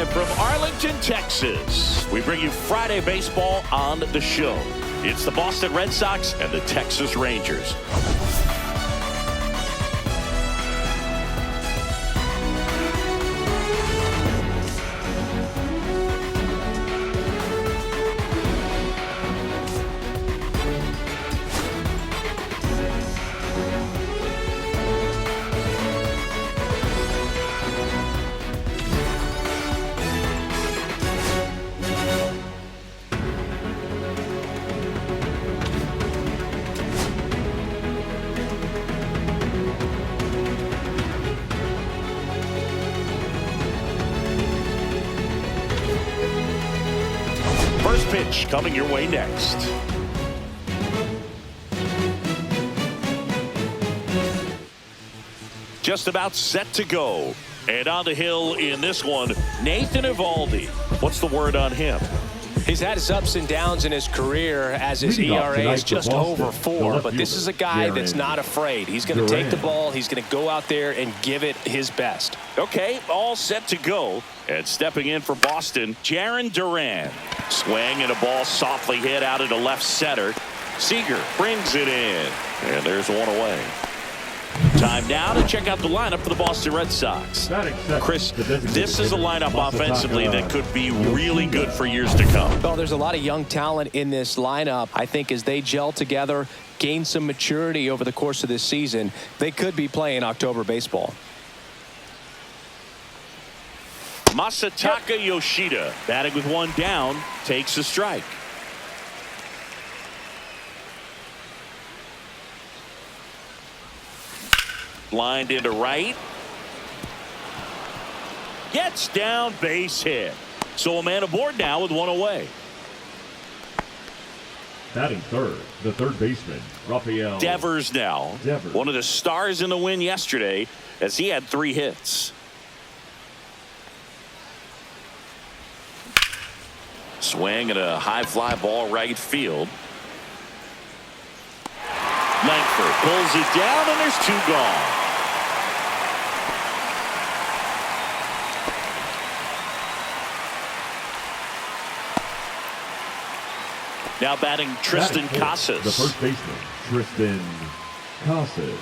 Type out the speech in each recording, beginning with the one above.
Live from Arlington, Texas, we bring you Friday baseball on the show. It's the Boston Red Sox and the Texas Rangers. First pitch coming your way next. Just about set to go. And on the hill in this one, Nathan Eovaldi. What's the word on him? He's had his ups and downs in his career as his ERA is just over 4, but this is a guy that's not afraid. He's going to take the ball. He's going to go out there and give it his best. Okay, all set to go. And stepping in for Boston, Jarren Duran. Swing and a ball softly hit out into left center. Seager brings it in. And there's one away. Time now to check out the lineup for the Boston Red Sox. Chris, this is a lineup offensively that could be really good for years to come. Well, there's a lot of young talent in this lineup. I think as they gel together, gain some maturity over the course of this season, they could be playing October baseball. Masataka Yoshida, batting with one down, takes a strike. Lined into right. Gets down, base hit. So a man aboard now with one away. Batting third, the third baseman, Rafael Devers now. One of the stars in the win yesterday as he had 3 hits. Swing and a high fly ball right field. Langford pulls it down and there's 2 gone. Now batting Tristan Casas. The first baseman, Tristan Casas.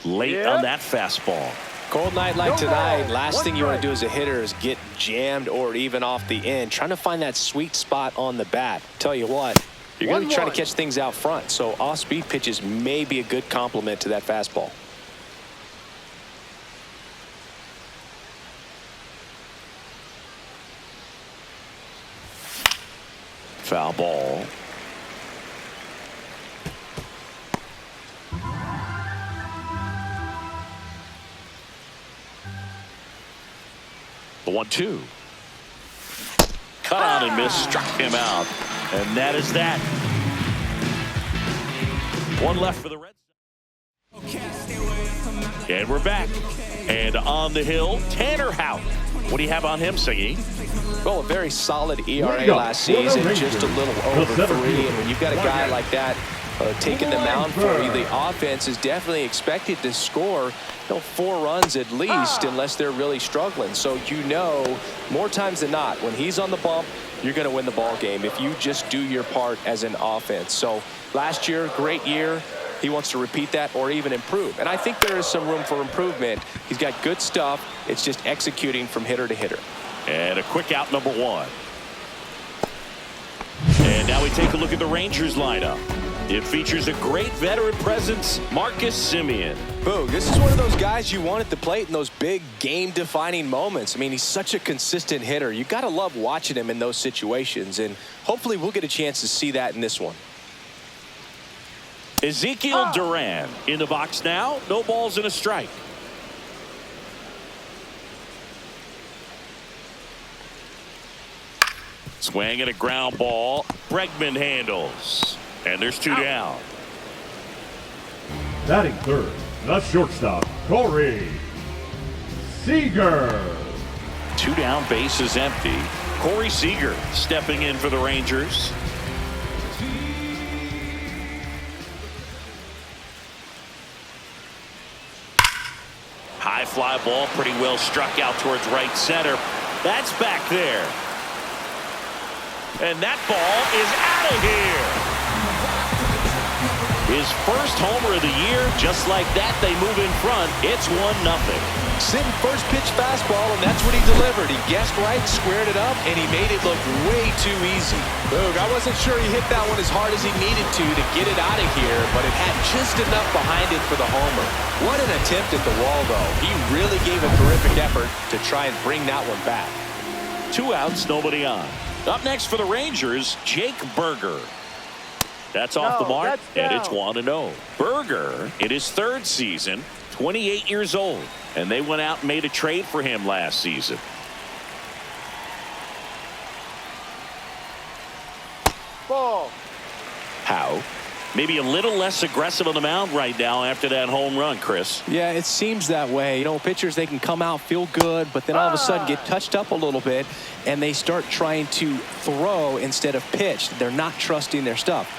Late on that fastball. Cold night like tonight, last thing you want to do as a hitter is get jammed or even off the end. Trying to find that sweet spot on the bat. Tell you what, you're going to be trying to catch things out front. So off-speed pitches may be a good complement to that fastball. Foul ball. The 1-2. Cut on and miss, struck him out. And that is that. One left for the Red Sox. And we're back. And on the hill, Tanner Houck. What do you have on him, Siggy? Well, a very solid ERA last season, just a little over 3. And when you've got a guy like that taking the mound for you, the offense is definitely expected to score 4 runs at least, unless they're really struggling. So more times than not, when he's on the bump, you're going to win the ball game if you just do your part as an offense. So last year, great year. He wants to repeat that or even improve. And I think there is some room for improvement. He's got good stuff. It's just executing from hitter to hitter. And a quick out, number 1. And now we take a look at the Rangers lineup. It features a great veteran presence, Marcus Semien. Boog, this is one of those guys you want at the plate in those big game-defining moments. I mean, he's such a consistent hitter. You got to love watching him in those situations, and hopefully we'll get a chance to see that in this one. Ezekiel Duran in the box now. No balls and a strike. Swing and a ground ball. Bregman handles. And there's 2 down. Batting third, the shortstop, Corey Seager. 2 down, bases empty. Corey Seager stepping in for the Rangers. fly ball pretty well struck out towards right center. That's back there. And that ball is out of here. His first homer of the year. Just like that, they move in front. It's 1-0. Sitting first pitch fastball, and that's what he delivered. He guessed right, squared it up, and he made it look way too easy. Boog, I wasn't sure he hit that one as hard as he needed to get it out of here, but it had just enough behind it for the homer. What an attempt at the wall, though. He really gave a terrific effort to try and bring that one back. 2 outs, nobody on. Up next for the Rangers, Jake Burger. That's off the mark, and it's 1-0. Burger, in his 3rd season, 28 years old, and they went out and made a trade for him last season. Ball. How? Maybe a little less aggressive on the mound right now after that home run, Chris. Yeah, it seems that way. You know, pitchers, they can come out, feel good, but then all of a sudden get touched up a little bit, and they start trying to throw instead of pitch. They're not trusting their stuff.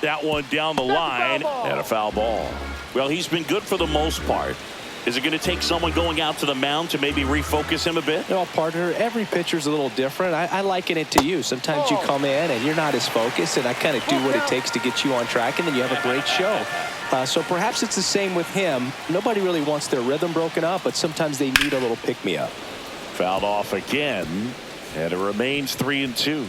That one down the line, and a foul ball. Well, he's been good for the most part. Is it going to take someone going out to the mound to maybe refocus him a bit? No, partner, every pitcher's a little different. I liken it to you. Sometimes you come in and you're not as focused, and I kind of do what it takes to get you on track, and then you have a great show. So perhaps it's the same with him. Nobody really wants their rhythm broken up, but sometimes they need a little pick-me-up. Fouled off again, and it remains 3-2.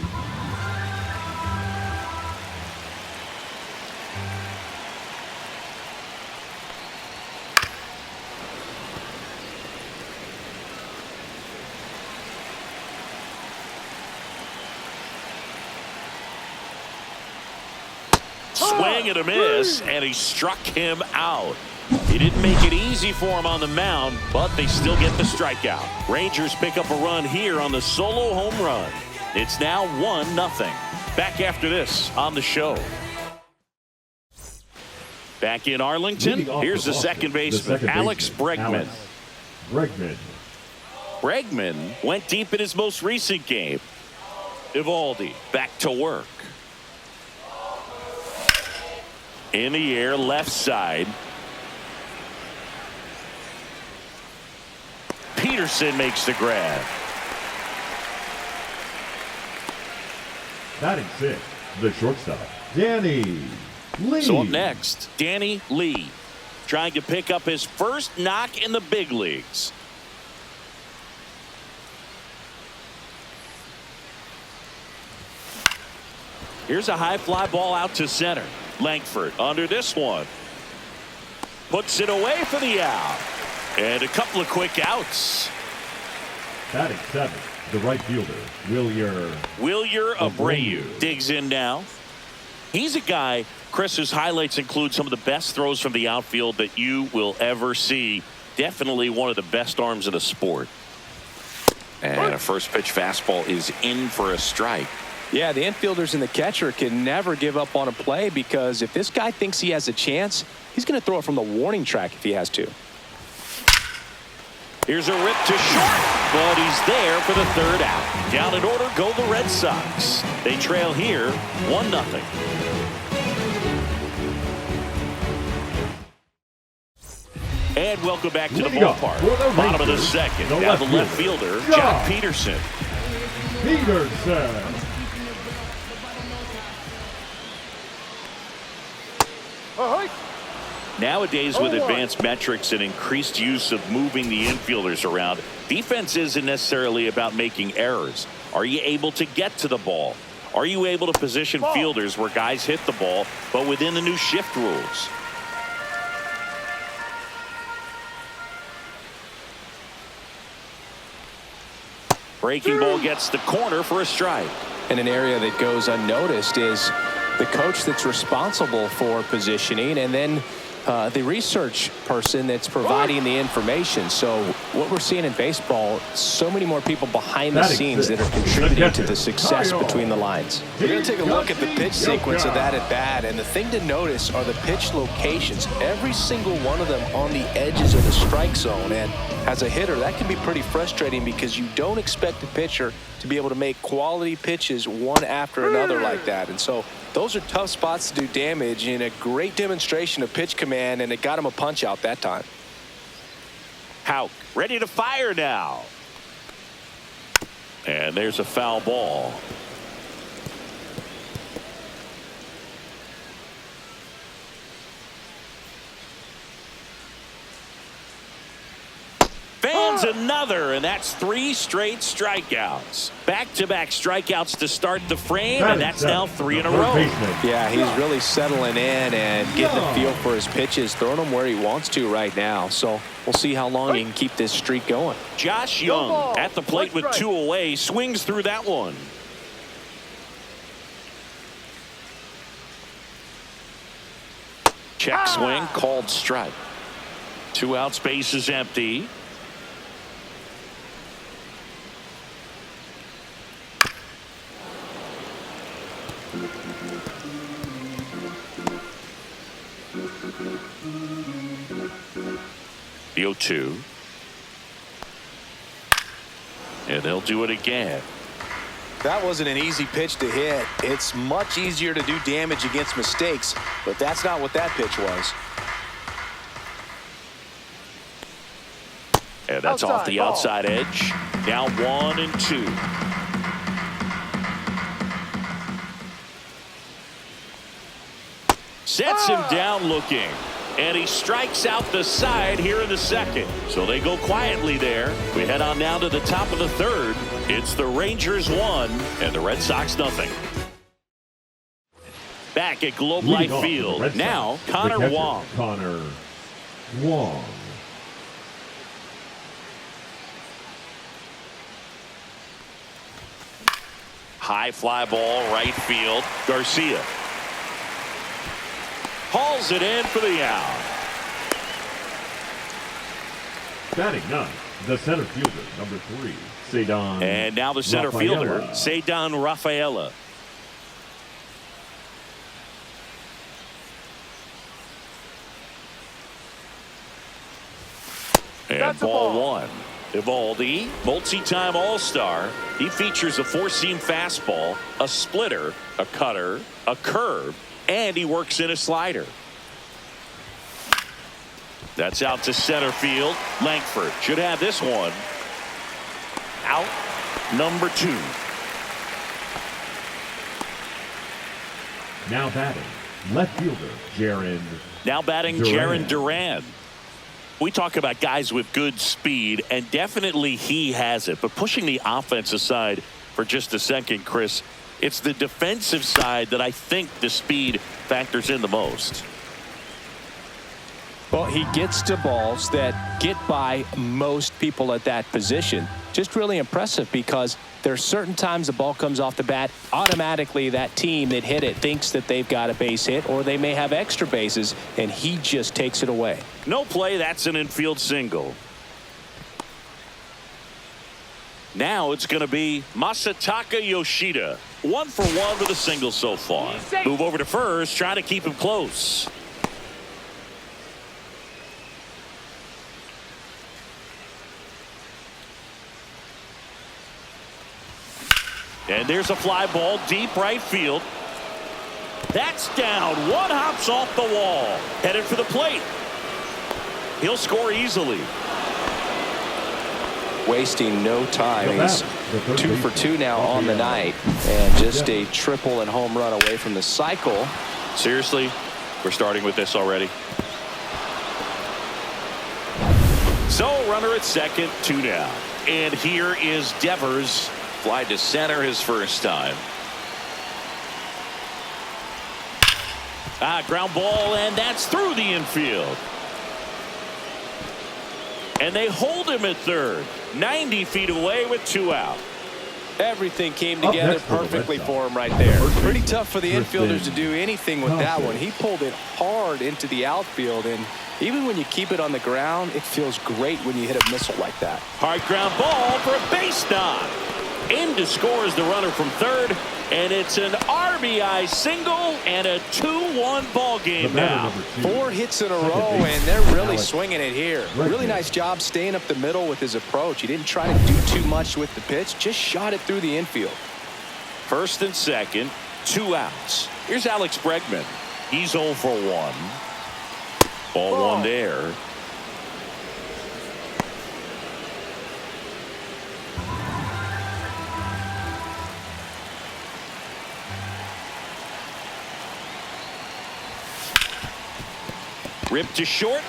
Swing and a miss, and he struck him out. He didn't make it easy for him on the mound, but they still get the strikeout. Rangers pick up a run here on the solo home run. It's now 1-0. Back after this on the show. Back in Arlington, here's the second baseman, Alex Bregman. Bregman went deep in his most recent game. Eovaldi back to work. In the air, left side. Peterson makes the grab. Batting 6, the shortstop, Danny Lee. So up next, Danny Lee, trying to pick up his first knock in the big leagues. Here's a high fly ball out to center. Langford under this one. Puts it away for the out. And a couple of quick outs. Batting 7, the right fielder, Wilyer Abreu digs in now. He's a guy, Chris, whose highlights include some of the best throws from the outfield that you will ever see. Definitely one of the best arms of the sport. And a first pitch fastball is in for a strike. Yeah, the infielders and the catcher can never give up on a play, because if this guy thinks he has a chance, he's going to throw it from the warning track if he has to. Here's a rip to short, but he's there for the third out. Down in order go the Red Sox. They trail here 1-0. And welcome back to the ballpark. Bottom of the second. Now the left fielder, Jack Peterson. Nowadays, with advanced metrics and increased use of moving the infielders around, defense isn't necessarily about making errors. Are you able to get to the ball? Are you able to position fielders where guys hit the ball, but within the new shift rules? Breaking ball gets the corner for a strike. And an area that goes unnoticed is the coach that's responsible for positioning, and then the research person that's providing the information. So what we're seeing in baseball, so many more people behind the scenes that are contributing to the success between the lines. We're going to take a look at the pitch sequence of that at bat, and the thing to notice are the pitch locations. Every single one of them on the edges of the strike zone, and as a hitter, that can be pretty frustrating because you don't expect the pitcher to be able to make quality pitches one after another like that. And so Those are tough spots to do damage, and a great demonstration of pitch command, and it got him a punch out that time. Houck ready to fire now. And there's a foul ball. Fans another, and that's 3 straight strikeouts. Back-to-back strikeouts to start the frame, and that's now 3 in a row. Yeah, he's really settling in and getting a feel for his pitches, throwing them where he wants to right now. So we'll see how long he can keep this streak going. Josh Young at the plate with 2 away, swings through that one. Check swing, called strike. 2 outs, base is empty. The 0-2. And they'll do it again. That wasn't an easy pitch to hit. It's much easier to do damage against mistakes, but that's not what that pitch was. And that's off the outside edge. Now 1-2. Sets him down looking. And he strikes out the side here in the second. So they go quietly there. We head on now to the top of the third. It's the Rangers 1 and the Red Sox nothing. Back at Globe Life Field. Now Connor Wong. Connor Wong. High fly ball, right field. Garcia hauls it in for the out. Batting ninth, the center fielder, number 3, Cedon. And now the center fielder, Cedon Rafaela. And That's ball 1. Evaldi, multi-time All-Star. He features a 4-seam fastball, a splitter, a cutter, a curve, and he works in a slider. That's out to center field. Langford should have this one. Out number 2. Now batting, left fielder, Jaron. Now batting, Jaron Duran. We talk about guys with good speed, and definitely he has it. But pushing the offense aside for just a second, Chris, it's the defensive side that I think the speed factors in the most. Well, he gets to balls that get by most people at that position. Just really impressive because there's certain times the ball comes off the bat, automatically that team that hit it thinks that they've got a base hit or they may have extra bases, and he just takes it away. No play, that's an infield single. Now it's going to be Masataka Yoshida. 1 for 1 with a single so far. Move over to first, trying to keep him close. And there's a fly ball deep right field. That's down. 1 hops off the wall. Headed for the plate. He'll score easily. Wasting no time. He's 2 for 2 now on the night, and just a triple and home run away from the cycle. Seriously, we're starting with this already. So runner at second, 2 down. And here is Devers. Fly to center his first time. Ground ball, and that's through the infield. And they hold him at third. 90 feet away with 2 out. Everything came together perfectly for him right there. Pretty tough for the infielders to do anything with that one. He pulled it hard into the outfield, and even when you keep it on the ground, it feels great when you hit a missile like that. Hard ground ball for a base knock. In to score is the runner from third, and it's an RBI single and a 2-1 ball game now. 4 hits in a row, and they're really swinging it here. Really nice job staying up the middle with his approach. He didn't try to do too much with the pitch, just shot it through the infield. First and second, 2 outs. Here's Alex Bregman. He's 0 for 1. Ball 1 there. Ripped to short.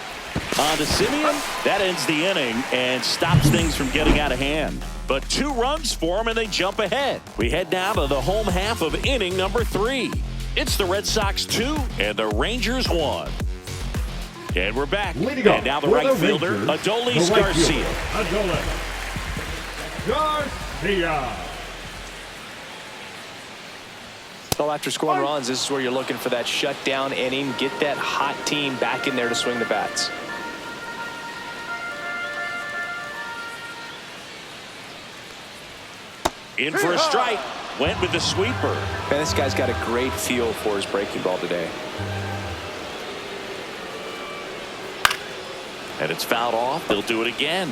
On to Simeon. That ends the inning and stops things from getting out of hand. But 2 runs for them and they jump ahead. We head now to the home half of inning number 3. It's the Red Sox 2 and the Rangers 1. And we're back. And now the right fielder, Adolis Garcia. Garcia. Well, after scoring runs, this is where you're looking for that shutdown inning. Get that hot team back in there to swing the bats. In for a strike. Went with the sweeper. Man, this guy's got a great feel for his breaking ball today. And it's fouled off. They'll do it again.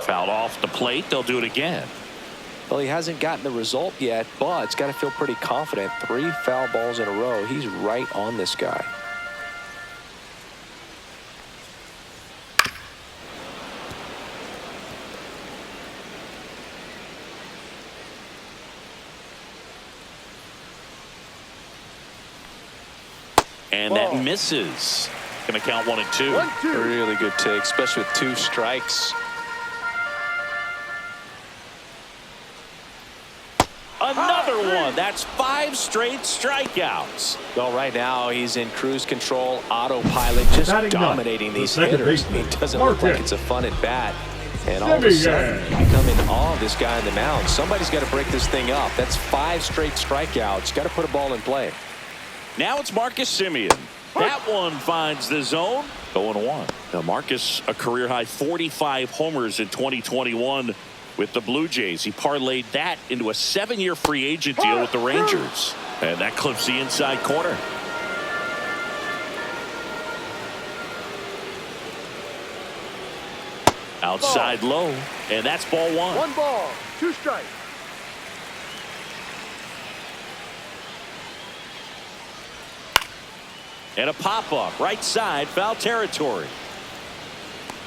Fouled off the plate. They'll do it again. Well, he hasn't gotten the result yet, but it's got to feel pretty confident. 3 foul balls in a row. He's right on this guy. And that misses. Going to count 1 and 2. 1, 2. Really good take, especially with 2 strikes. Another one. That's 5 straight strikeouts. Well, right now he's in cruise control, autopilot, just dominating these hitters. I mean, it doesn't look like it's a fun at bat. And all of a sudden, you become in awe of this guy on the mound. Somebody's got to break this thing up. That's 5 straight strikeouts. Got to put a ball in play. Now it's Marcus Simeon. That one finds the zone. 0-1. Now Marcus, a career-high 45 homers in 2021 with the Blue Jays. He parlayed that into a 7-year free agent deal with the Rangers. And that clips the inside corner. Outside low. And that's ball 1. 1 ball, 2 strikes. And a pop-up right side, foul territory.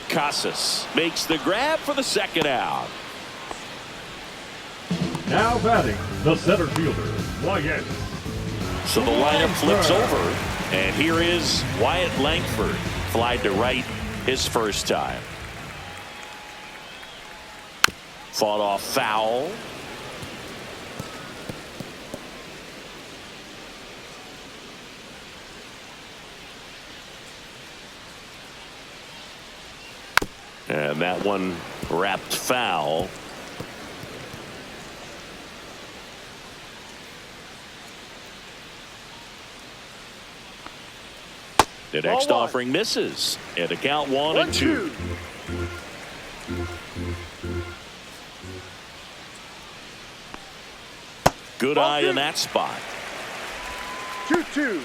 Casas makes the grab for the second out. Now batting, the center fielder, Wyatt. So the lineup flips over, and here is Wyatt Langford. Flied to right his first time. Fought off foul. And that one wrapped foul. The next offering misses. And the count 1 and 2. Good eye in that spot. 2-2.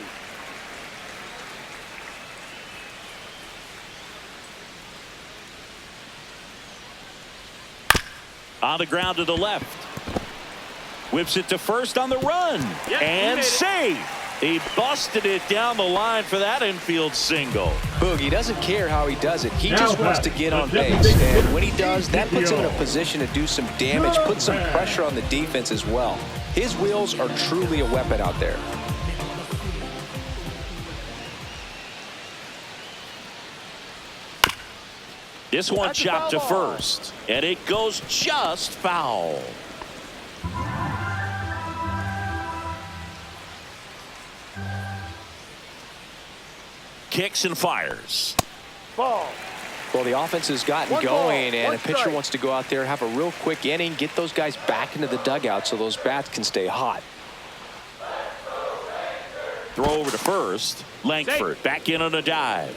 On the ground to the left. Whips it to first on the run. And safe. He busted it down the line for that infield single. Boogie doesn't care how he does it. He just wants to get on base. And when he does, that puts him in a position to do some damage, put some pressure on the defense as well. His wheels are truly a weapon out there. This one chopped to first, and it goes just foul. Kicks and fires. Ball. Well, the offense has gotten going, and a pitcher wants to go out there, have a real quick inning, get those guys back into the dugout so those bats can stay hot. Throw over to first. Langford back in on a dive.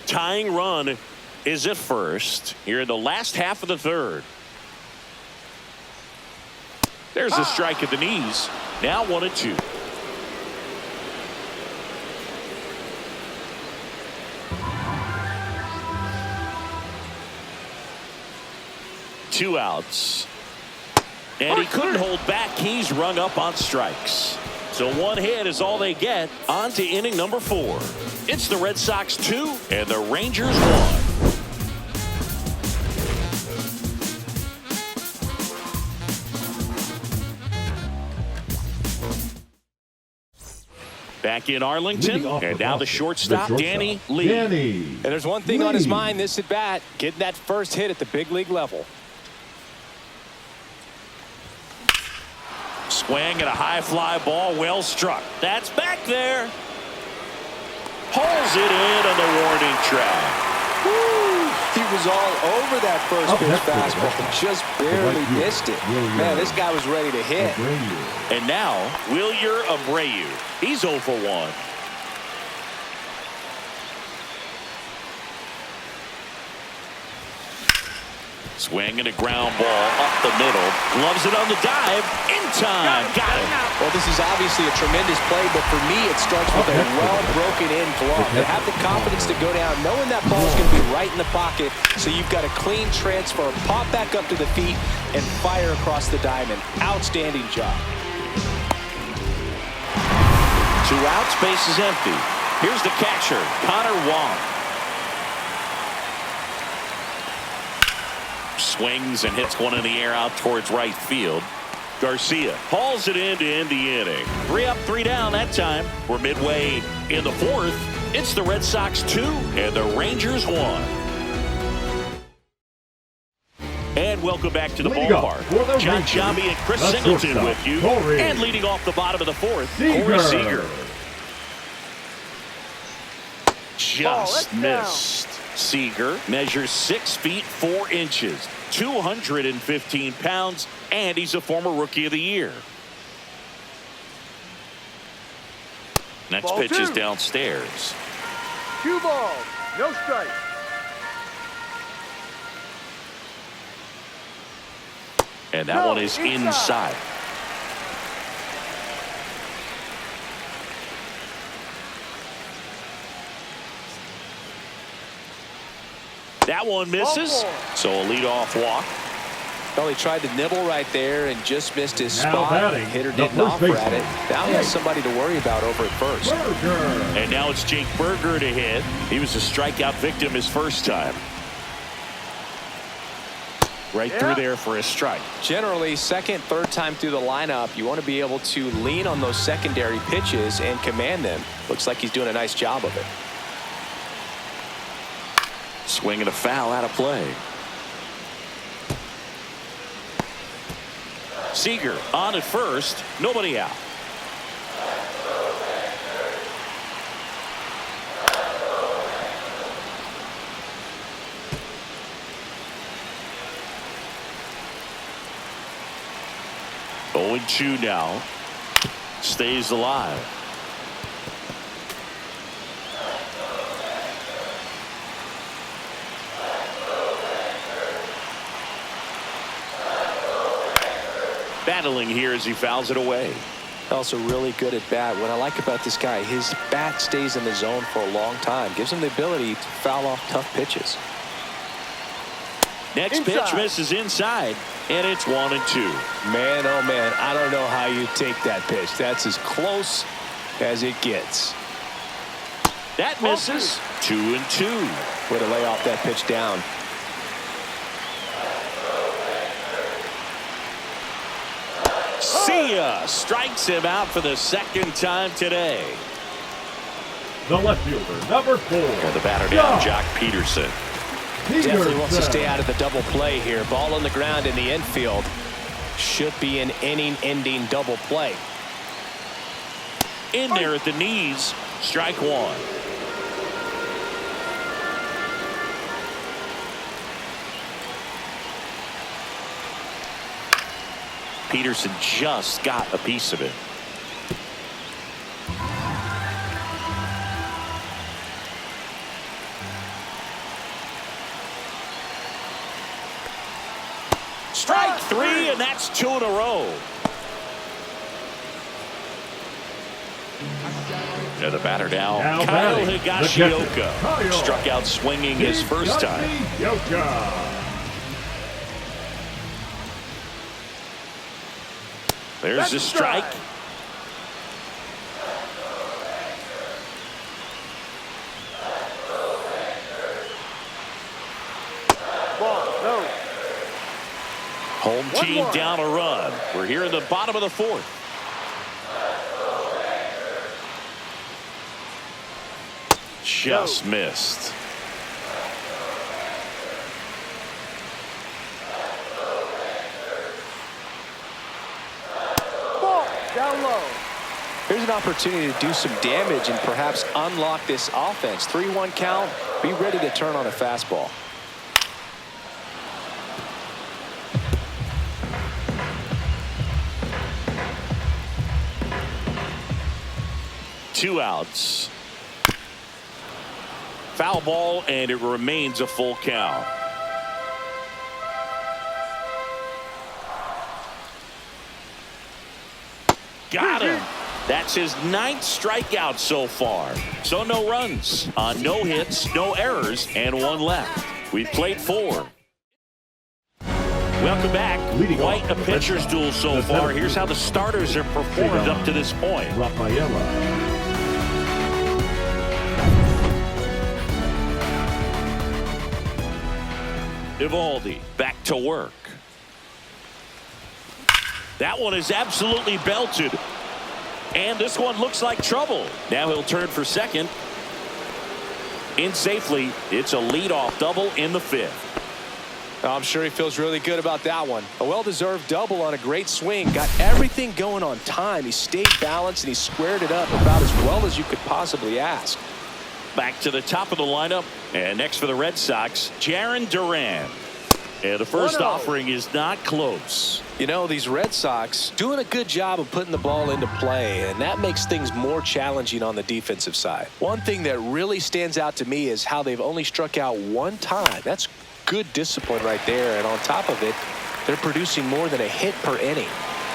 Tying run is at first here in the last half of the third. There's a strike at the knees. Now 1-2. Two outs. And he couldn't hold back. He's rung up on strikes. So one hit is all they get. On to inning number 4. It's the Red Sox 2 and the Rangers 1. Back in Arlington, and now the shortstop, Danny Lee. And there's one thing on his mind this at bat, getting that first hit at the big league level. Swing and a high fly ball, well struck. That's back there. Hauls it in on the warning track. Woo! He was all over that first pitch fastball, just barely missed it. Man, this guy was ready to hit. And now, Wilyer Abreu. He's 0 for 1. Swing and a ground ball up the middle. Gloves it on the dive. In time. Got it. Well, this is obviously a tremendous play, but for me, it starts with a well-broken-in glove. To have the confidence to go down, knowing that ball is going to be right in the pocket, so you've got a clean transfer, pop back up to the feet, and fire across the diamond. Outstanding job. 2 outs, base is empty. Here's the catcher, Connor Wong. Swings and hits one in the air out towards right field. Garcia hauls it in to end the inning. 3 up, 3 down that time. We're midway in the 4th. It's the Red Sox 2 and the Rangers 1. And welcome back to the ballpark. John Giambi and Chris Singleton with you. And leading off the bottom of the 4th, Corey Seager. Just missed. Seager measures 6 feet 4 inches, 215 pounds, and he's a former Rookie of the Year. Next Ball pitch is 2. downstairs. 2 balls, no strike. And that one is inside. That one misses. So a leadoff walk. Well, he tried to nibble right there and just missed his spot. Hitter didn't offer at it. Now he has somebody to worry about over at first. And now it's Jake Berger to hit. He was a strikeout victim his first time. Right through there for a strike. Generally, second, third time through the lineup, you want to be able to lean on those secondary pitches and command them. Looks like he's doing a nice job of it. Swing and a foul out of play. Seager on at first, nobody out. Oh, 0-2 now. Stays alive. Battling here as he fouls it away. Also really good at bat. What I like about this guy, his bat stays in the zone for a long time. Gives him the ability to foul off tough pitches. Next pitch misses inside, and it's 1-2. Man, oh man, I don't know how you take that pitch. That's as close as it gets. That misses. 2-2. Way to lay off that pitch down. Sia strikes him out for the second time today. The left fielder, number 4. And the batter down, Jock Peterson. Definitely wants to stay out of the double play here. Ball on the ground in the infield. Should be an inning-ending double play. In there at the knees. Strike 1. Peterson just got a piece of it. Strike three, and that's 2 in a row. And the batter now Kyle Higashioka. Struck out swinging his first time. There's the strike. Home team down a run. We're here in the bottom of the fourth. Just missed. Ball down low. Here's an opportunity to do some damage and perhaps unlock this offense. 3-1 count. Be ready to turn on a fastball. Two outs. Foul ball, and it remains a full count. Got him. That's his 9th strikeout so far. So no runs on no hits, no errors, and 1 left. We've played 4. Welcome back. Quite a pitcher's duel so far. Here's how the starters have performed up to this point. Eovaldi back to work. That one is absolutely belted. And this one looks like trouble. Now he'll turn for second. In safely. It's a leadoff double in the 5th. I'm sure he feels really good about that one. A well-deserved double on a great swing. Got everything going on time. He stayed balanced and he squared it up about as well as you could possibly ask. Back to the top of the lineup. And next for the Red Sox, Jarren Duran. And the first offering is not close. You know, these Red Sox doing a good job of putting the ball into play, and that makes things more challenging on the defensive side. One thing that really stands out to me is how they've only struck out 1 time. That's good discipline right there, and on top of it, they're producing more than a hit per inning.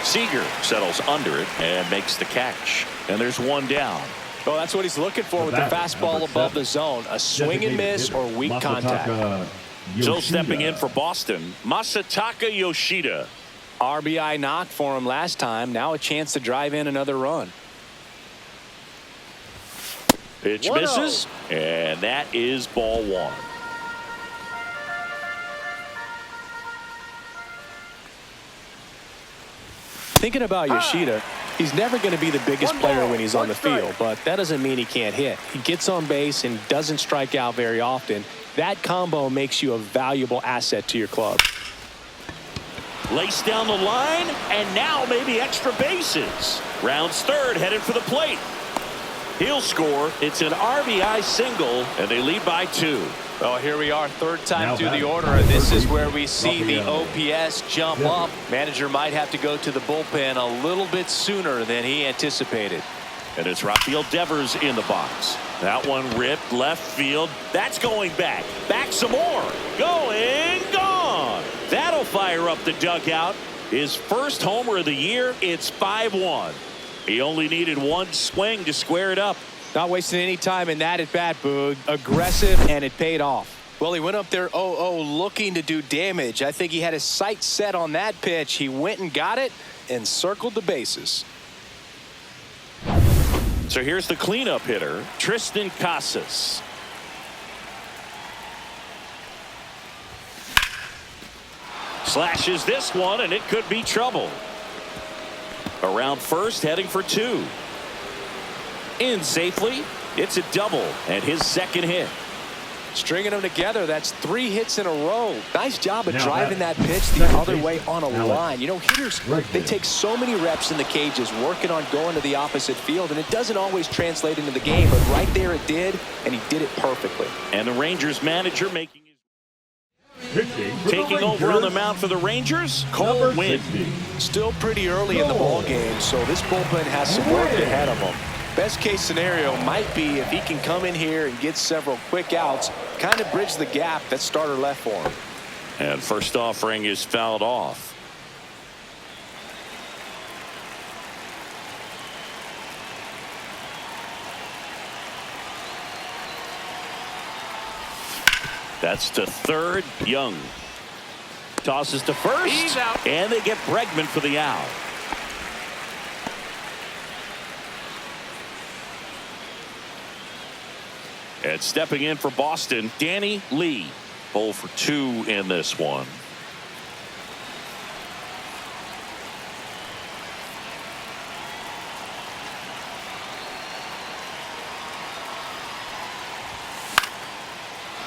Seager settles under it and makes the catch. And there's 1 down. Well, that's what he's looking for with the fastball above the zone. A swing and miss or weak contact. So stepping in for Boston, Masataka Yoshida. RBI knock for him last time. Now a chance to drive in another run. Pitch misses, and that is ball 1. Thinking about Yoshida, he's never going to be the biggest player when he's on the field, but that doesn't mean he can't hit. He gets on base and doesn't strike out very often. That combo makes you a valuable asset to your club. Lace down the line, and now maybe extra bases. Rounds third, headed for the plate. He'll score. It's an RBI single, and they lead by 2. Well, here we are, third time through the order, and this is where we see the OPS jump up. Manager might have to go to the bullpen a little bit sooner than he anticipated. And it's Rafael Devers in the box. That one ripped left field. That's going back. Back some more. Going, gone. That'll fire up the dugout. His first homer of the year. It's 5-1. He only needed 1 swing to square it up. Not wasting any time in that at bat, Boog. Aggressive, and it paid off. Well, he went up there 0-0 looking to do damage. I think he had his sights set on that pitch. He went and got it and circled the bases. So here's the cleanup hitter, Tristan Casas. Slashes this one, and it could be trouble. Around first, heading for 2. In safely. It's a double, and his second hit. Stringing them together, that's 3 hits in a row. Nice job of driving that pitch the other way on a line. You know, hitters, they take so many reps in the cages working on going to the opposite field, and it doesn't always translate into the game, but right there it did, and he did it perfectly. And the Rangers manager making taking over on the mound for the Rangers, Cole Winn. Still pretty early in the ball game, so this bullpen has some work ahead of them. Best case scenario might be if he can come in here and get several quick outs, kind of bridge the gap that starter left for him. And first offering is fouled off. That's to third. Young tosses to first. He's out. And they get Bregman for the out. And stepping in for Boston, Danny Lee. 0 for 2 in this one.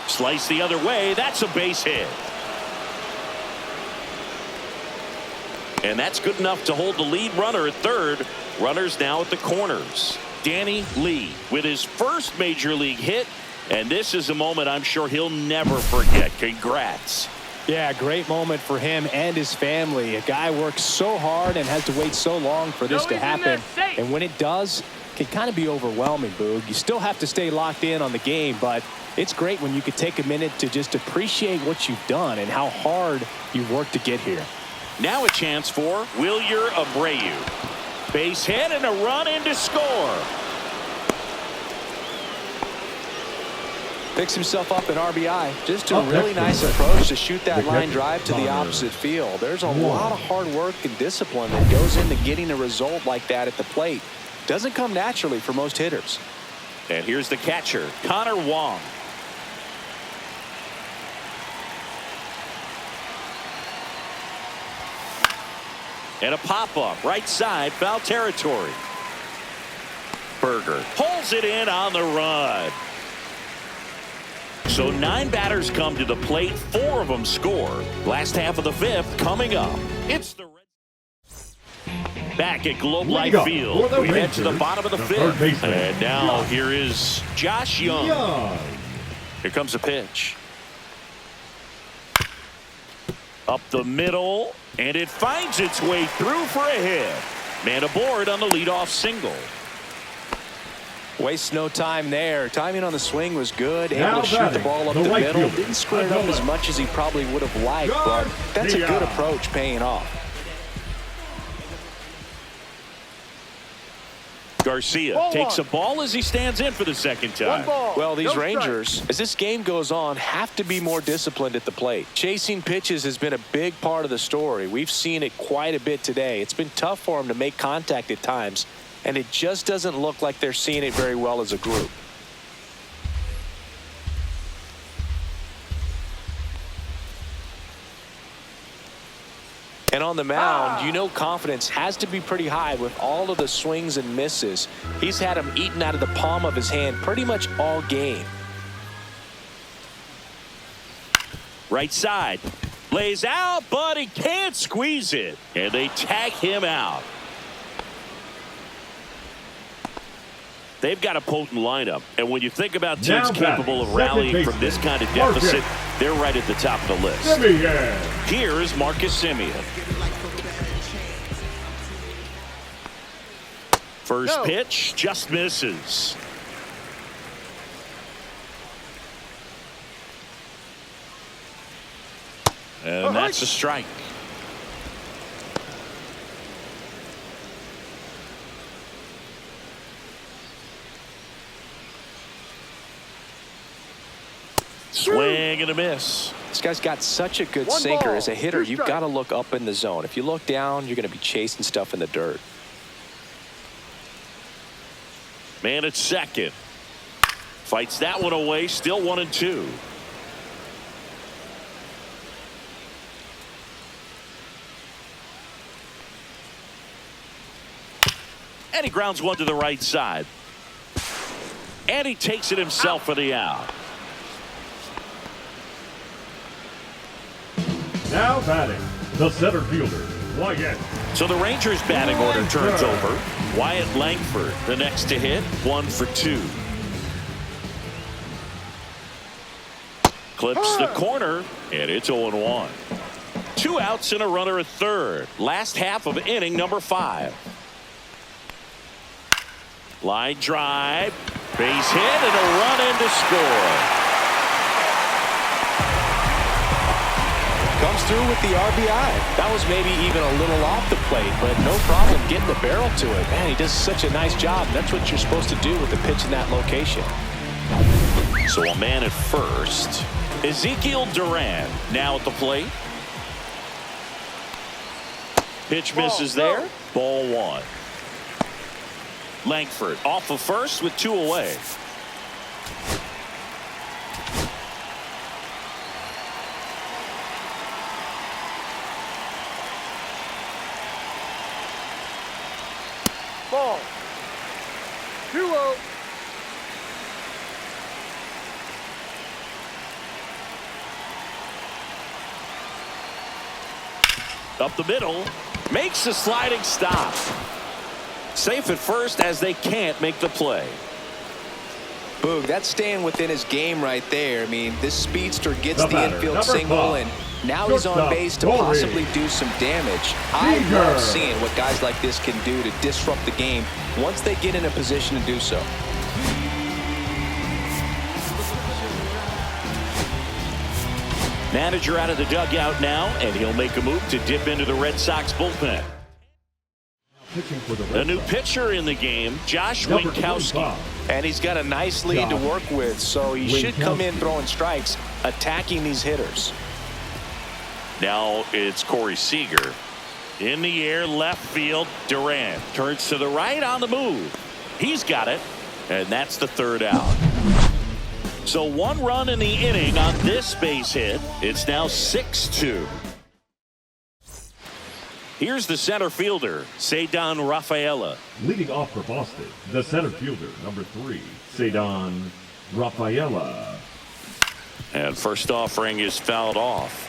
Slice the other way. That's a base hit. And that's good enough to hold the lead runner at third. Runners now at the corners. Danny Lee with his first major league hit. And this is a moment I'm sure he'll never forget. Congrats. Yeah, great moment for him and his family. A guy works so hard and has to wait so long for this to happen. And when it does, it can kind of be overwhelming, Boog. You still have to stay locked in on the game, but it's great when you could take a minute to just appreciate what you've done and how hard you've worked to get here. Now a chance for Wilyer Abreu. Base hit and a run in to score. Picks himself up an RBI. Just a really nice approach to shoot that line drive to the opposite field. There's a lot of hard work and discipline that goes into getting a result like that at the plate. Doesn't come naturally for most hitters. And here's the catcher, Connor Wong. And a pop-up right side, foul territory. Berger pulls it in on the run. So 9 batters come to the plate, 4 of them score. Last half of the 5th coming up. It's the back at Globe Life Field. We head to the bottom of the 5th. And now here is Josh Young. Here comes a pitch. Up the middle, and it finds its way through for a hit. Man aboard on the leadoff single. Wastes no time there. Timing on the swing was good. Able to shoot the ball up the middle. Didn't square it up as much as he probably would have liked, but that's a good approach paying off. Garcia takes a ball as he stands in for the second time. Well, these Rangers, as this game goes on, have to be more disciplined at the plate. Chasing pitches has been a big part of the story. We've seen it quite a bit today. It's been tough for them to make contact at times, and it just doesn't look like they're seeing it very well as a group. And on the mound, you know confidence has to be pretty high with all of the swings and misses. He's had them eaten out of the palm of his hand pretty much all game. Right side. Lays out, but he can't squeeze it. And they tag him out. They've got a potent lineup. And when you think about teams capable of rallying from this kind of deficit, they're right at the top of the list. Here is Marcus Semien. First pitch just misses. And that's a strike. Swing and a miss. This guy's got such a good sinker. As a hitter, you've got to look up in the zone. If you look down, you're going to be chasing stuff in the dirt. Man at second. Fights that one away. Still 1-2. And he grounds one to the right side. And he takes it himself for the out. Now batting, the center fielder, Wyatt. So the Rangers batting order turns over. Wyatt Langford, the next to hit, 1 for 2. Clips the corner, and it's 0-1. 2 outs and a runner at third. Last half of inning number 5. Line drive, base hit, and a run in to score. Comes through with the RBI. That was maybe even a little off the plate, but no problem getting the barrel to it. Man, he does such a nice job. That's what you're supposed to do with the pitch in that location. So a man at first. Ezekiel Duran now at the plate. Pitch misses there. Ball one. Langford off of first with 2 away. Ball. 2-0. Up the middle. Makes a sliding stop. Safe at first as they can't make the play. Boog, that's staying within his game right there. I mean, this speedster gets the batter, infield number single, 5. and now he's on base to possibly do some damage. I love seeing what guys like this can do to disrupt the game once they get in a position to do so. Manager out of the dugout now, and he'll make a move to dip into the Red Sox bullpen. A new pitcher in the game, Josh Winkowski. And he's got a nice lead to work with, so he should come in throwing strikes, attacking these hitters. Now it's Corey Seager. In the air, left field, Duran turns to the right on the move. He's got it, and that's the third out. So 1 run in the inning on this base hit. It's now 6-2. Here's the center fielder, Ceddanne Rafaela. Leading off for Boston, the center fielder, number 3, Ceddanne Rafaela. And first offering is fouled off.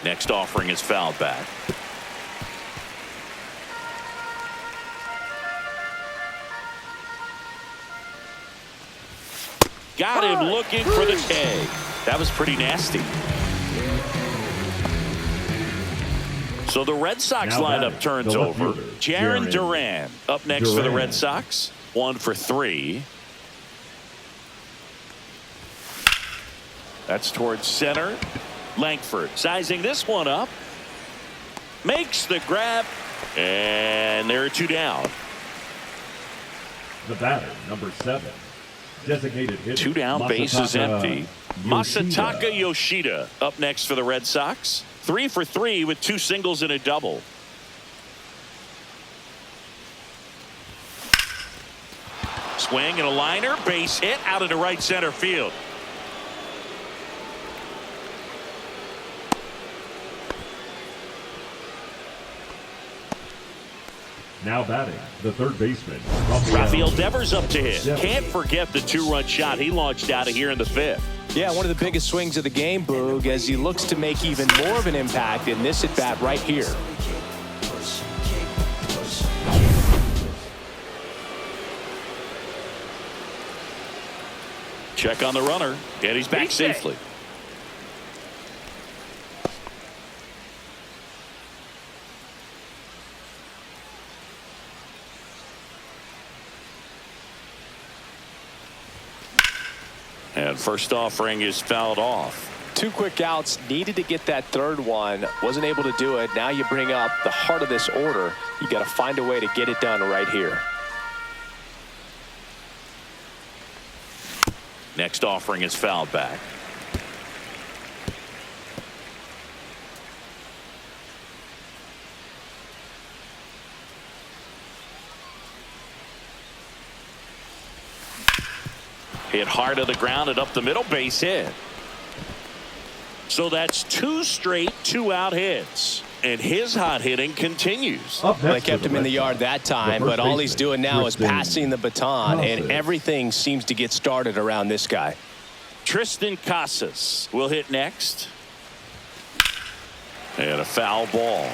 Next offering is fouled back. Got him looking for the tag. That was pretty nasty. So the Red Sox lineup turns over. Jarren Duran up next for the Red Sox. 1 for 3. That's towards center. Langford sizing this one up. Makes the grab. And there are 2 down. The batter, number 7. Designated hitter, 2 down, bases empty. Masataka Yoshida up next for the Red Sox. 3 for 3 with 2 singles and a double. Swing and a liner, base hit out into right center field. Now batting, the third baseman, Rafael Devers up to hit. Can't forget the 2-run shot he launched out of here in the 5th. Yeah, one of the biggest swings of the game, Boog, as he looks to make even more of an impact in this at-bat right here. Check on the runner, and he's back safely. And first offering is fouled off. 2 quick outs, needed to get that third one, wasn't able to do it. Now you bring up the heart of this order. You got to find a way to get it done right here. Next offering is fouled back. Hit hard to the ground and up the middle, base hit. So that's 2 straight 2-out hits. And his hot hitting continues. They kept him in the yard that time, but all he's doing now is passing the baton, and everything seems to get started around this guy. Tristan Casas will hit next. And a foul ball.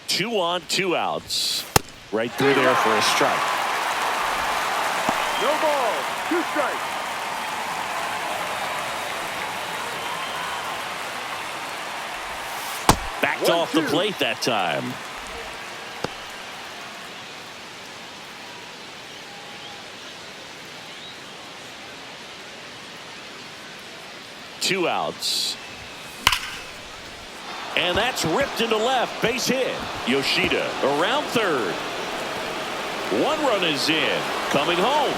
Two on, 2 outs. Right through there for a strike. No ball. 2 strikes. knocked off the plate that time. Two outs. And that's ripped into left. Base hit. Yoshida around third. One run is in. Coming home.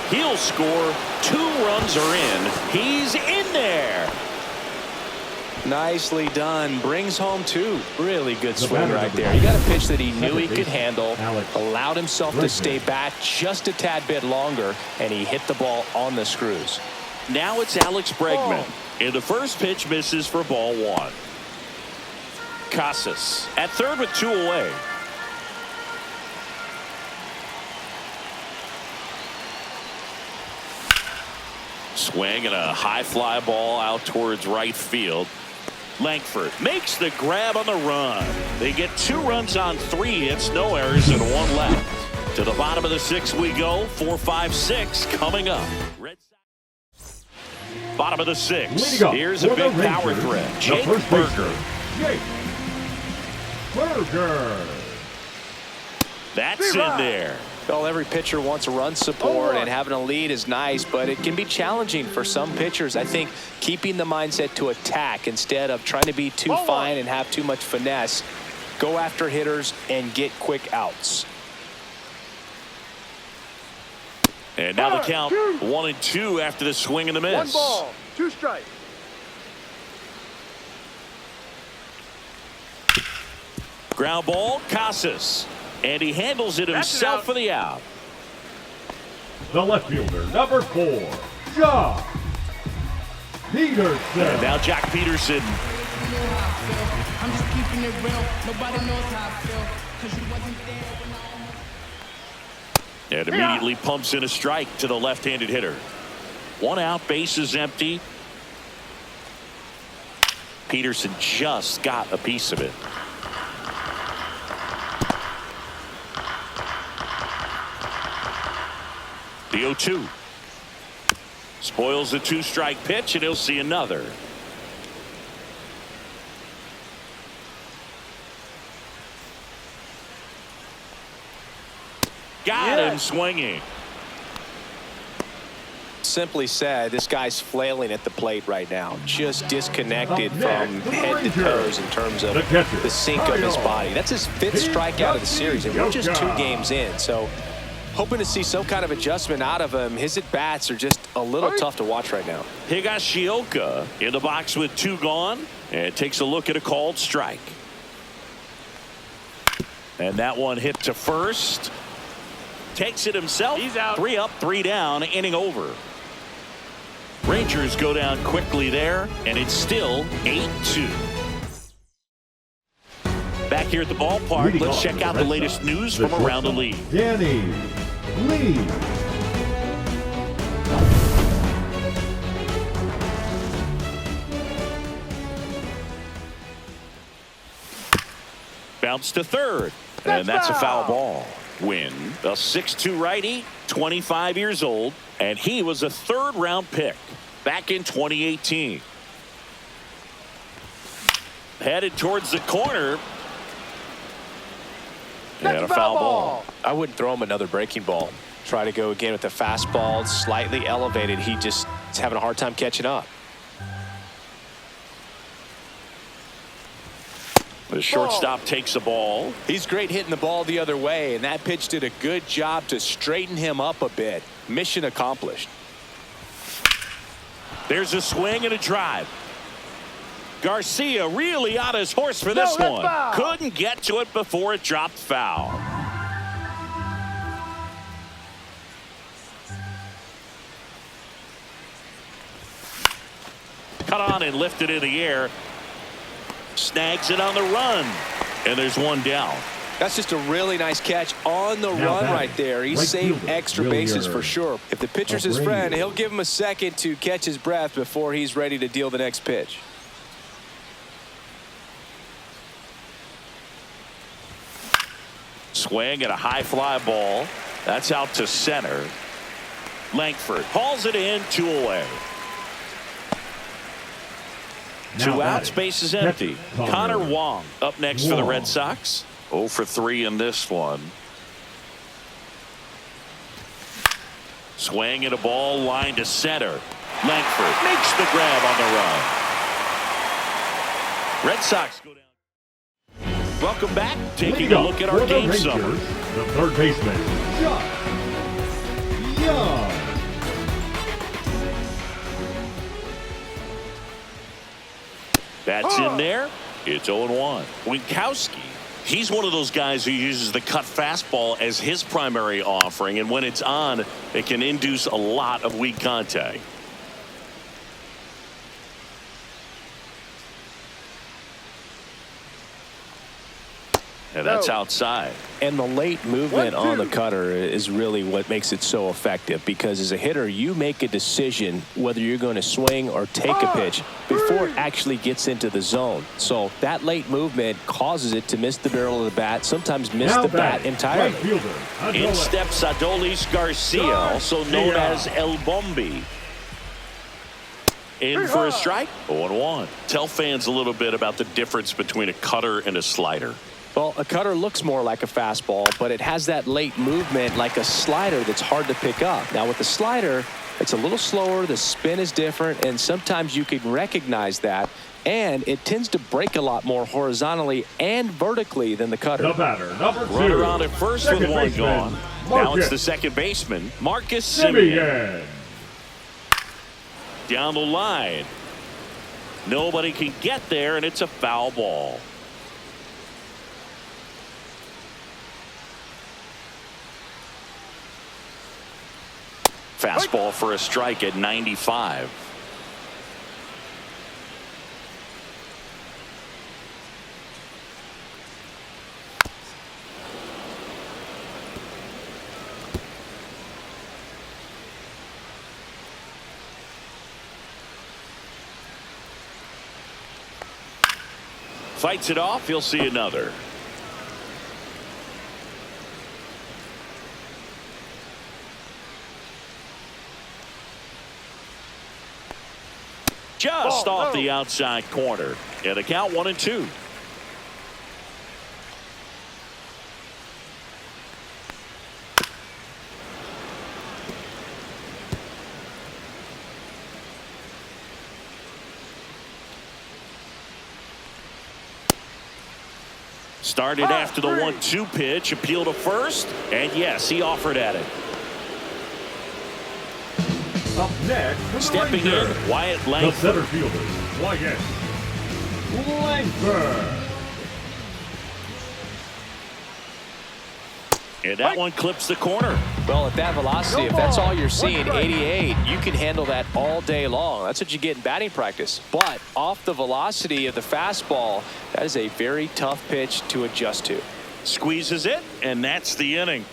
He'll score. 2 runs are in. He's in there. Nicely done. Brings home 2. Really good swing right there. He got a pitch that he knew he could handle. Allowed himself to stay back just a tad bit longer. And he hit the ball on the screws. Now it's Alex Bregman. And the first pitch misses for ball 1. Casas at third with 2 away. Swing and a high fly ball out towards right field. Langford makes the grab on the run. They get 2 runs on 3 hits, no errors, and 1 left. To the bottom of the 6th we go. 4, 5, 6 coming up. Bottom of the 6th. Here's a big power threat. Jake Burger. Jake Burger. That's in there. Well, every pitcher wants run support, and having a lead is nice, but it can be challenging for some pitchers. I think keeping the mindset to attack instead of trying to be too fine and have too much finesse. Go after hitters and get quick outs. And now the count 1-2 after the swing and the miss. 1 ball, 2 strikes. Ground ball, Casas. And he handles it himself for the out. The left fielder, number 4, Jock Peterson. And now Jack Peterson. I'm just keeping it real. Nobody knows how I feel. 'Cause you wasn't there when And immediately pumps in a strike to the left-handed hitter. 1 out, base is empty. Peterson just got a piece of it. The 0-2. Spoils the 2-strike pitch, and he'll see another. Got him swinging. Simply said, this guy's flailing at the plate right now. Just disconnected from head to toes in terms of the sink of his body. That's his 5th strikeout of the series, and we're just 2 games in. So hoping to see some kind of adjustment out of him. His at-bats are just a little tough to watch right now. Higashioka in the box with 2 gone, and takes a look at a called strike. And that one hit to first. Takes it himself. He's out. 3 up, 3 down, inning over. Rangers go down quickly there, and it's still 8-2. Back here at the ballpark, let's check out the latest news from around the league. Danny Lee. Bounce to third, and that's a foul ball. Win, a 6'2 righty, 25 years old, and he was a 3rd-round pick back in 2018. Headed towards the corner. And a foul ball. I wouldn't throw him another breaking ball. Try to go again with the fastball, slightly elevated. He just is having a hard time catching up. The shortstop takes the ball. He's great hitting the ball the other way, and that pitch did a good job to straighten him up a bit. Mission accomplished. There's a swing and a drive. Garcia really on his horse for this one. Foul. Couldn't get to it before it dropped foul. Cut on and lifted in the air. Snags it on the run. And there's 1 down. That's just a really nice catch on the run right there. He saved extra bases for sure. If the pitcher's his friend, he'll give him a second to catch his breath before he's ready to deal the next pitch. Swing and a high fly ball. That's out to center. Langford hauls it in, 2 away. Two outs, base is empty. Connor Wong up next for the Red Sox. 0 for 3 in this one. Swing and a ball line to center. Langford makes the grab on the run. Red Sox go down. Welcome back. Taking a look at our game summary. The third baseman, Josh Young. That's in there. It's 0-1. Winkowski. He's one of those guys who uses the cut fastball as his primary offering, and when it's on, it can induce a lot of weak contact. And that's outside. And the late movement on the cutter is really what makes it so effective, because as a hitter, you make a decision whether you're going to swing or take a pitch before it actually gets into the zone. So that late movement causes it to miss the barrel of the bat, sometimes miss the bat entirely. In steps Adolis Garcia, also known as El Bombi. In for a strike. 0-1. Tell fans a little bit about the difference between a cutter and a slider. Well, a cutter looks more like a fastball, but it has that late movement like a slider that's hard to pick up. Now with the slider, it's a little slower, the spin is different, and sometimes you can recognize that, and it tends to break a lot more horizontally and vertically than the cutter. The batter, number 2. Runner on at first with one gone. Now it's the second baseman, Marcus Semien. Down the line. Nobody can get there, and it's a foul ball. Fastball for a strike at 95. Fights it off. He'll see another. Just off the outside corner. And a count 1-2. Started after the 1-2 pitch. Appeal to first. And yes, he offered at it. Up next, stepping in, Wyatt Langford. The center fielder, Wyatt Langford. And that one clips the corner. Well, at that velocity, if that's all you're seeing, 88, you can handle that all day long. That's what you get in batting practice. But off the velocity of the fastball, that is a very tough pitch to adjust to. Squeezes it, and that's the inning.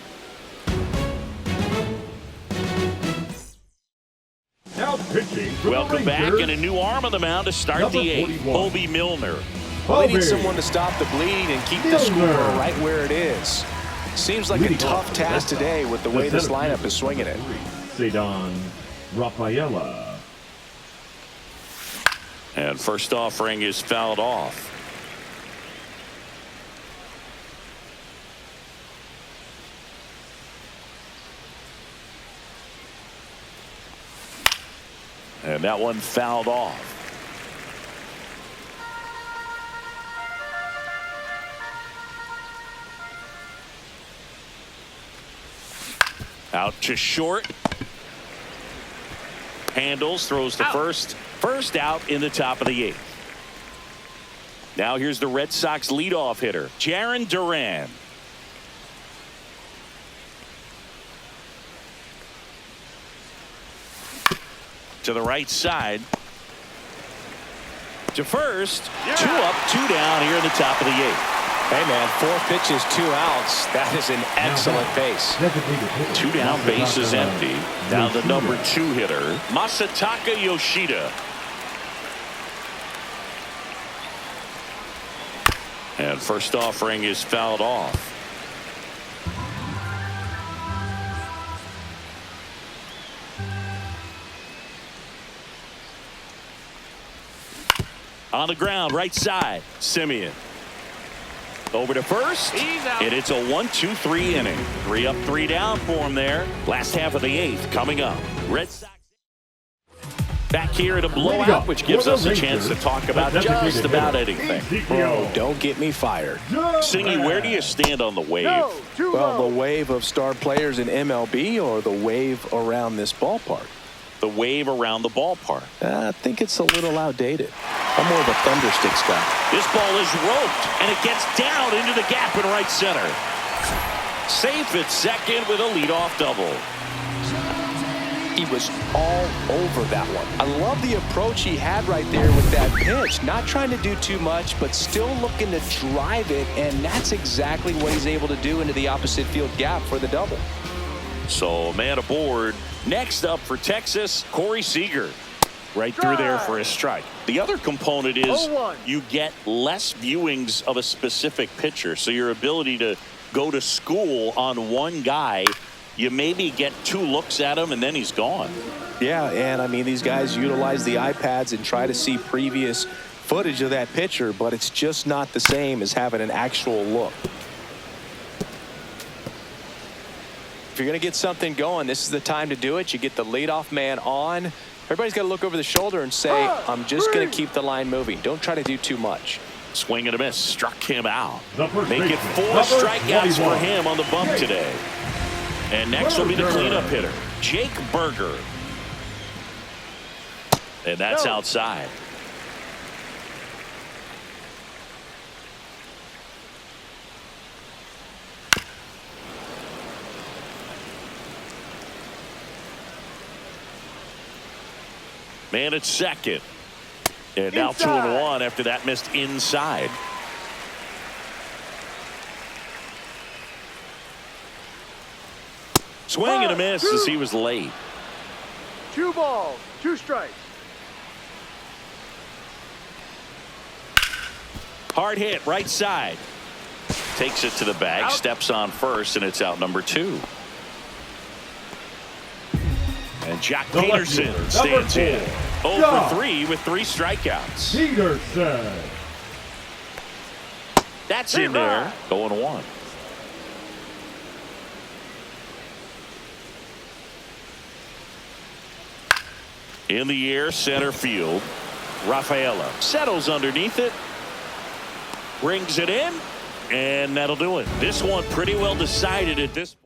Now pitching. Welcome back, and a new arm on the mound to start the 8th. Bobby Milner. Well, they need someone to stop the bleeding and keep the score right where it is. Seems like a tough task today with the way this lineup is swinging it. Cedon Rafaela. And first offering is fouled off. And that one fouled off. Out to short. Handles, throws to first. First out in the top of the 8th. Now here's the Red Sox leadoff hitter, Jarren Duran. To the right side. To first. 2 up, 2 down here in the top of the 8th. Hey, man, 4 pitches, 2 outs. That is an excellent pace. 2 down, base is empty. Now the number 2 hitter, Masataka Yoshida. And first offering is fouled off. On the ground, right side, Simeon. Over to first, and it's a 1-2-3 inning. 3 up, 3 down for him there. Last half of the 8th coming up. Red Sox back here at a blowout, which gives us a chance to talk about just about anything. Oh, don't get me fired. Singy, where do you stand on the wave? Well, the wave of star players in MLB or the wave around this ballpark? The wave around the ballpark. I think it's a little outdated. I'm more of a thundersticks guy. This ball is roped, and it gets down into the gap in right center. Safe at second with a leadoff double. He was all over that one. I love the approach he had right there with that pitch. Not trying to do too much, but still looking to drive it, and that's exactly what he's able to do into the opposite field gap for the double. So, man aboard. Next up for Texas, Corey Seager. Right through there for a strike. The other component is you get less viewings of a specific pitcher. So your ability to go to school on one guy, you maybe get 2 looks at him and then he's gone. Yeah, and I mean, these guys utilize the iPads and try to see previous footage of that pitcher, but it's just not the same as having an actual look. If you're going to get something going, this is the time to do it. You get the leadoff man on. Everybody's got to look over the shoulder and say, I'm just going to keep the line moving. Don't try to do too much. Swing and a miss. Struck him out. Make it 4 strikeouts for him on the bump today. And next will be the cleanup hitter, Jake Berger. And that's outside. Man at second. And now 2-1 after that missed inside. Swing and a miss as he was late. 2 balls, 2 strikes. Hard hit, right side. Takes it to the bag, steps on first, and it's out number 2. And Jack Peterson stands in. 0 for 3 with 3 strikeouts. Peterson. That's in there. 0-1. In the air, center field. Rafaela settles underneath it. Brings it in. And that'll do it. This one pretty well decided at this point.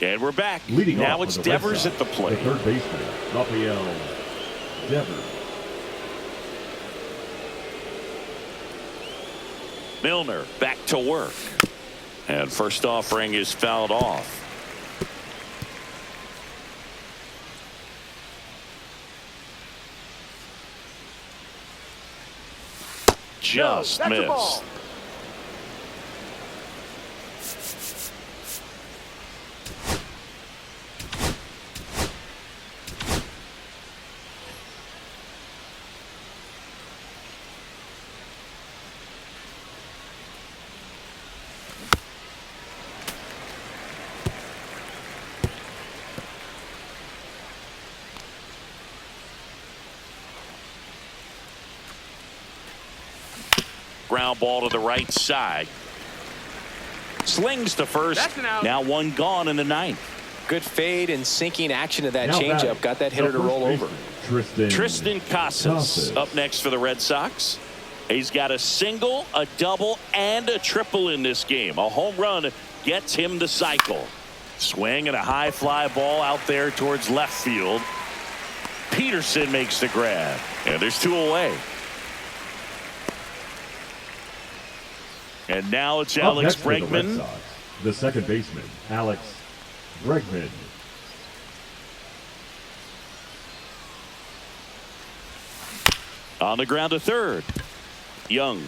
And we're back. Leading now off it's on the red Devers side, at the plate. The third baseman, Rafael Devers. Milner back to work. And first offering is fouled off. Just missed. Ground ball to the right side. Slings to first. Now 1 gone in the 9th. Good fade and sinking action of that Now changeup. Got that hitter to roll over. Tristan Casas up next for the Red Sox. He's got a single, a double, and a triple in this game. A home run gets him the cycle. Swing and a high fly ball out there towards left field. Peterson makes the grab. And there's 2 away. And now it's Alex Bregman. The second baseman, Alex Bregman. On the ground to third. Young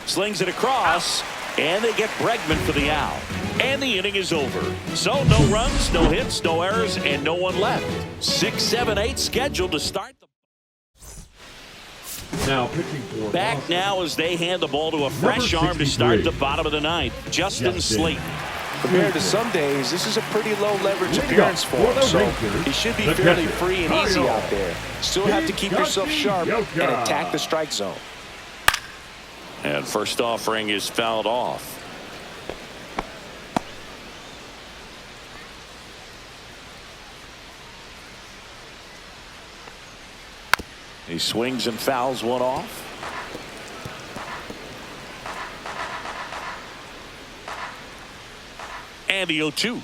slings it across, and they get Bregman for the out. And the inning is over. So no runs, no hits, no errors, and no one left. 6, 7, 8 scheduled to start. Now pitching for Back Boston. now as they hand the ball to a fresh arm to start the bottom of the 9th. Justin Slayton. Compared to some days, this is a pretty low leverage appearance for him, so he should be fairly free and easy out there. Still have to keep yourself sharp and attack the strike zone. And first offering is fouled off. He swings and fouls one off. And the 0-2.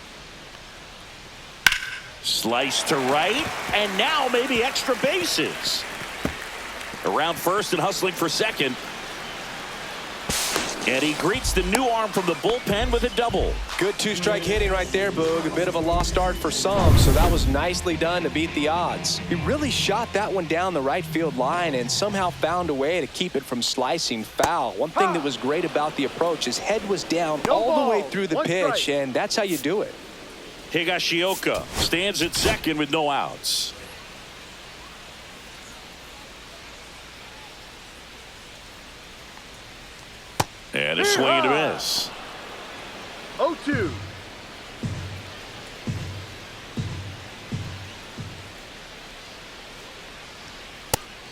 Slice to right, and now maybe extra bases. Around first and hustling for second. And he greets the new arm from the bullpen with a double. Good two-strike hitting right there, Boog. A bit of a lost start for some, so that was nicely done to beat the odds. He really shot that one down the right field line and somehow found a way to keep it from slicing foul. One thing that was great about the approach, his head was down all the way through the pitch, and that's how you do it. Higashioka stands at second with no outs. And a swing and a miss. 0-2.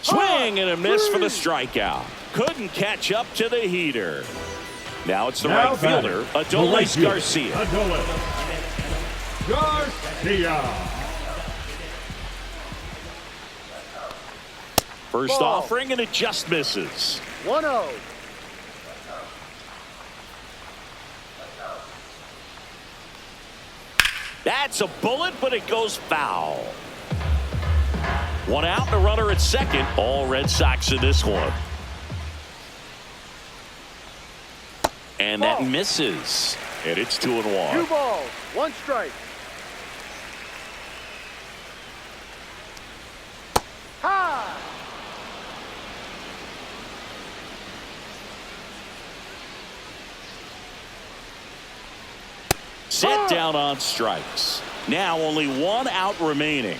Swing and a miss for the strikeout. Couldn't catch up to the heater. Now it's the right fielder, Adolis Garcia. First offering, and it just misses. 1-0. That's a bullet, but it goes foul. One out and a runner at second. All Red Sox in this one. And that misses. And it's 2-1. 2 balls, 1 strike. Ha! Set down on strikes. Now only 1 out remaining.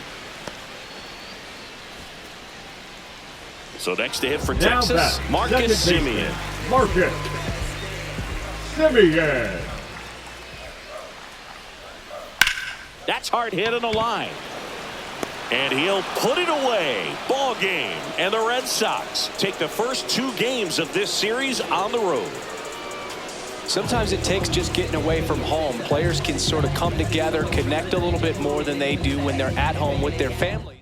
So next to hit for Texas, Marcus Semien. Marcus Semien. That's hard hit on the line. And he'll put it away. Ball game. And the Red Sox take the first 2 games of this series on the road. Sometimes it takes just getting away from home. Players can sort of come together, connect a little bit more than they do when they're at home with their families.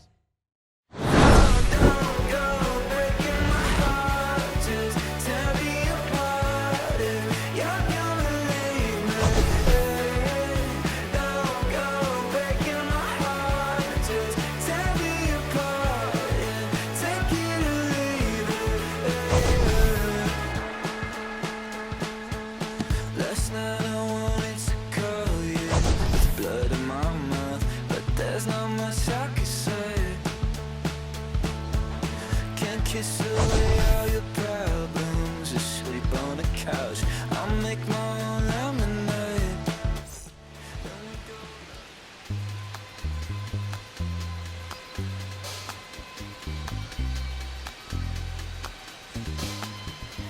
Kiss away all your problems, asleep on the couch.